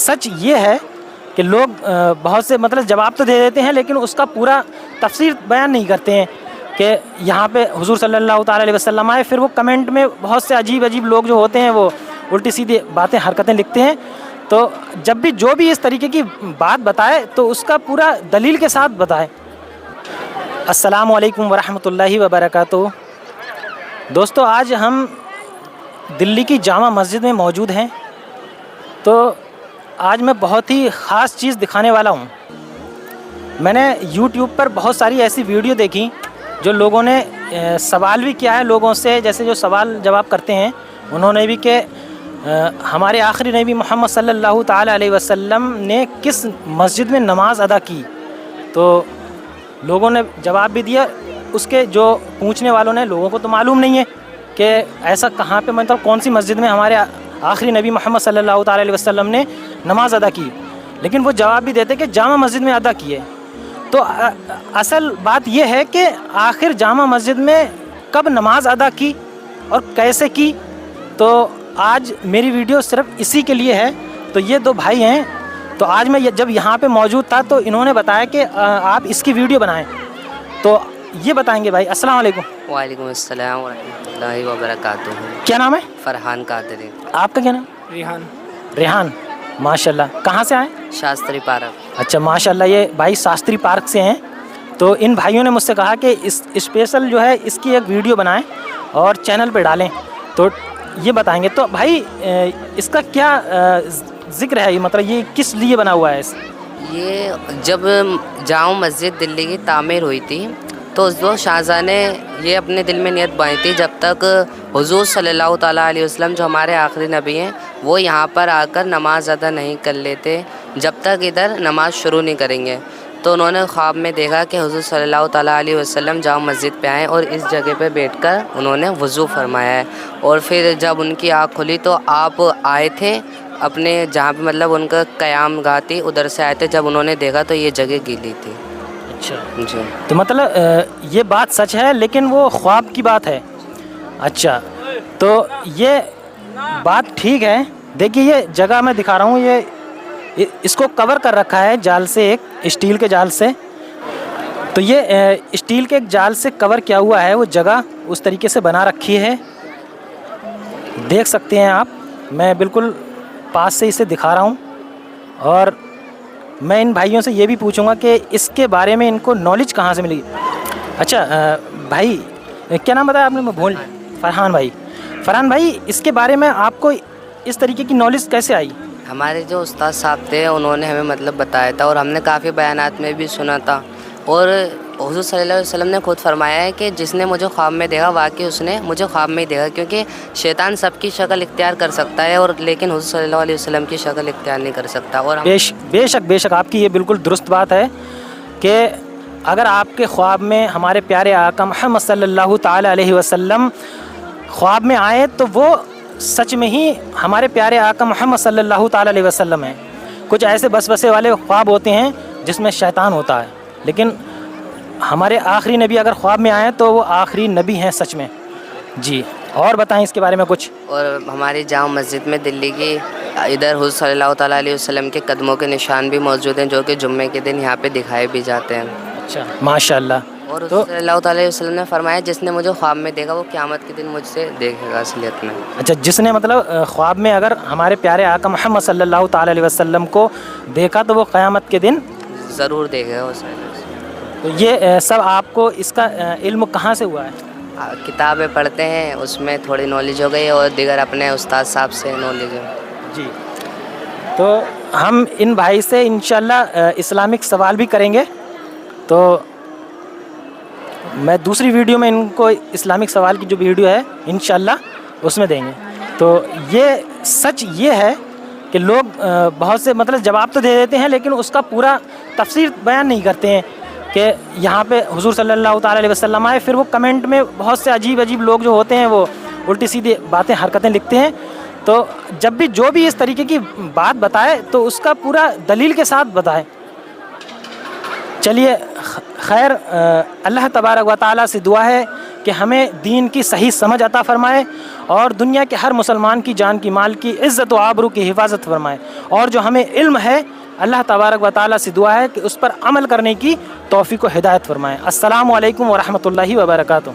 سچ یہ ہے کہ لوگ بہت سے مطلب جواب تو دے دیتے ہیں لیکن اس کا پورا تفسیر بیان نہیں کرتے ہیں کہ یہاں پہ حضور صلی اللہ تعالیٰ علیہ وسلم آئے. پھر وہ کمنٹ میں بہت سے عجیب عجیب لوگ جو ہوتے ہیں وہ الٹی سیدھی باتیں حرکتیں لکھتے ہیں. تو جب بھی جو بھی اس طریقے کی بات بتائے تو اس کا پورا دلیل کے ساتھ بتائے. السلام علیکم ورحمۃ اللہ وبرکاتہ. دوستو آج ہم دلی کی جامع مسجد میں موجود ہیں. تو آج میں بہت ہی خاص چیز دکھانے والا ہوں. میں نے یوٹیوب پر بہت ساری ایسی ویڈیو دیکھی جو لوگوں نے سوال بھی کیا ہے لوگوں سے, جیسے جو سوال جواب کرتے ہیں انہوں نے بھی کہ ہمارے آخری نبی محمد صلی اللہ تعالیٰ علیہ وسلم نے کس مسجد میں نماز ادا کی. تو لوگوں نے جواب بھی دیا. اس کے جو پوچھنے والوں نے لوگوں کو تو معلوم نہیں ہے کہ ایسا کہاں پہ مطلب کون سی مسجد میں ہمارے آخری نبی محمد صلی اللہ تعالیٰ علیہ وسلم نے نماز ادا کی, لیکن وہ جواب بھی دیتے کہ جامع مسجد میں ادا کی ہے. تو اصل بات یہ ہے کہ آخر جامع مسجد میں کب نماز ادا کی اور کیسے کی. تو آج میری ویڈیو صرف اسی کے لیے ہے. تو یہ دو بھائی ہیں. تو آج میں جب یہاں پہ موجود تھا تو انہوں نے بتایا کہ آپ اس کی ویڈیو بنائیں. تو یہ بتائیں گے بھائی. السلام علیکم. وعلیکم السلام ورحمۃ اللہ وبرکاتہ. کیا نام ہے؟ فرحان قادری. آپ کا کیا نام؟ ریحان. ریحان. ماشاء اللہ. کہاں سے آئے؟ شاستری پارک. اچھا ماشاء اللہ. یہ بھائی شاستری پارک سے ہیں. تو ان بھائیوں نے مجھ سے کہا کہ اس اسپیشل جو ہے اس کی ایک ویڈیو بنائیں اور چینل پہ ڈالیں. تو یہ بتائیں گے. تو بھائی اس کا کیا ذکر ہے, مطلب یہ کس لیے بنا ہوا ہے؟ یہ جب جامع مسجد دلی کی تعمیر ہوئی تھی تو اس وقت شاہجہاں نے یہ اپنے دل میں نیت باندھی تھی جب تک حضور صلی اللہ تعالیٰ علیہ وسلم جو ہمارے آخری نبی ہیں وہ یہاں پر آ کر نماز ادا نہیں کر لیتے جب تک ادھر نماز شروع نہیں کریں گے. تو انہوں نے خواب میں دیکھا کہ حضور صلی اللہ تعالیٰ علیہ وسلم جامع مسجد پہ آئیں اور اس جگہ پہ بیٹھ کر انہوں نے وضو فرمایا ہے. اور پھر جب ان کی آنکھ کھلی تو آپ آئے تھے اپنے جہاں پہ مطلب ان کا قیام گاہ تھی ادھر سے آئے تھے. جب انہوں نے دیکھا تو یہ جگہ گیلی تھی. اچھا جی. تو مطلب یہ بات سچ ہے لیکن وہ خواب کی بات ہے. اچھا تو یہ بات ٹھیک ہے. دیکھیے یہ جگہ میں دکھا رہا ہوں, یہ اس کو کور کر رکھا ہے جال سے, ایک اسٹیل کے جال سے. تو یہ اسٹیل کے ایک جال سے کور کیا ہوا ہے, وہ جگہ اس طریقے سے بنا رکھی ہے. دیکھ سکتے ہیں آپ. میں بالکل پاس سے اسے دکھا رہا ہوں. اور میں ان بھائیوں سے یہ بھی پوچھوں گا کہ اس کے بارے میں ان کو نالج کہاں سے ملی. اچھا بھائی کیا نام بتایا آپ نے؟ میں بھول. فرحان بھائی. فرحان بھائی اس کے بارے میں آپ کو اس طریقے کی نالج کیسے آئی؟ ہمارے جو استاد صاحب تھے انہوں نے ہمیں مطلب بتایا تھا اور ہم نے کافی بیانات میں بھی سنا تھا. اور حضور صلی اللہ علیہ وسلم نے خود فرمایا ہے کہ جس نے مجھے خواب میں دیکھا واقعی اس نے مجھے خواب میں ہی دیکھا, کیونکہ شیطان سب کی شکل اختیار کر سکتا ہے اور لیکن حضور صلی اللہ علیہ وسلم کی شکل اختیار نہیں کر سکتا. اور بے شک آپ کی یہ بالکل درست بات ہے کہ اگر آپ کے خواب میں ہمارے پیارے آقا محمد صلی اللہ تعالیٰ علیہ وسلم خواب میں آئے تو وہ سچ میں ہی ہمارے پیارے آقا محمد صلی اللہ تعالیٰ علیہ وسلم ہیں. کچھ ایسے بسے والے خواب ہوتے ہیں جس میں شیطان ہوتا ہے, لیکن ہمارے آخری نبی اگر خواب میں آئیں تو وہ آخری نبی ہیں سچ میں. جی اور بتائیں اس کے بارے میں کچھ. اور ہماری جامع مسجد میں دلی کی ادھر حضور صلی اللہ تعالیٰ علیہ وسلم کے قدموں کے نشان بھی موجود ہیں جو کہ جمعے کے دن یہاں پہ دکھائے بھی جاتے ہیں. اچھا ماشاء اللہ. اور حضور صلی اللہ تعالیٰ علیہ وسلم نے فرمایا جس نے مجھے خواب میں دیکھا وہ قیامت کے دن مجھ سے دیکھے گا اصلیت میں. اچھا جس نے مطلب خواب میں اگر ہمارے پیارے آقا محمد صلی اللہ تعالیٰ علیہ وسلم کو دیکھا تو وہ قیامت کے دن ضرور دیکھے گا. تو یہ سب آپ کو اس کا علم کہاں سے ہوا ہے؟ کتابیں پڑھتے ہیں اس میں تھوڑی نالج ہو گئی اور دیگر اپنے استاد صاحب سے نالج ہے. جی تو ہم ان بھائی سے انشاءاللہ اسلامک سوال بھی کریں گے. تو میں دوسری ویڈیو میں ان کو اسلامک سوال کی جو ویڈیو ہے انشاءاللہ اس میں دیں گے. تو یہ سچ یہ ہے کہ لوگ بہت سے مطلب جواب تو دے دیتے ہیں لیکن اس کا پورا تفسیر بیان نہیں کرتے ہیں کہ یہاں پہ حضور صلی اللہ تعالیٰ علیہ وسلم آئے. پھر وہ کمنٹ میں بہت سے عجیب عجیب لوگ جو ہوتے ہیں وہ الٹی سیدھی باتیں حرکتیں لکھتے ہیں. تو جب بھی جو بھی اس طریقے کی بات بتائے تو اس کا پورا دلیل کے ساتھ بتائے. چلیے خیر اللہ تبارک و تعالیٰ سے دعا ہے کہ ہمیں دین کی صحیح سمجھ عطا فرمائے اور دنیا کے ہر مسلمان کی جان کی مال کی عزت و آبرو کی حفاظت فرمائے، اور جو ہمیں علم ہے اللہ تبارک و تعالیٰ سے دعا ہے کہ اس پر عمل کرنے کی توفیق و ہدایت فرمائے۔ السلام علیکم ورحمۃ اللہ وبرکاتہ۔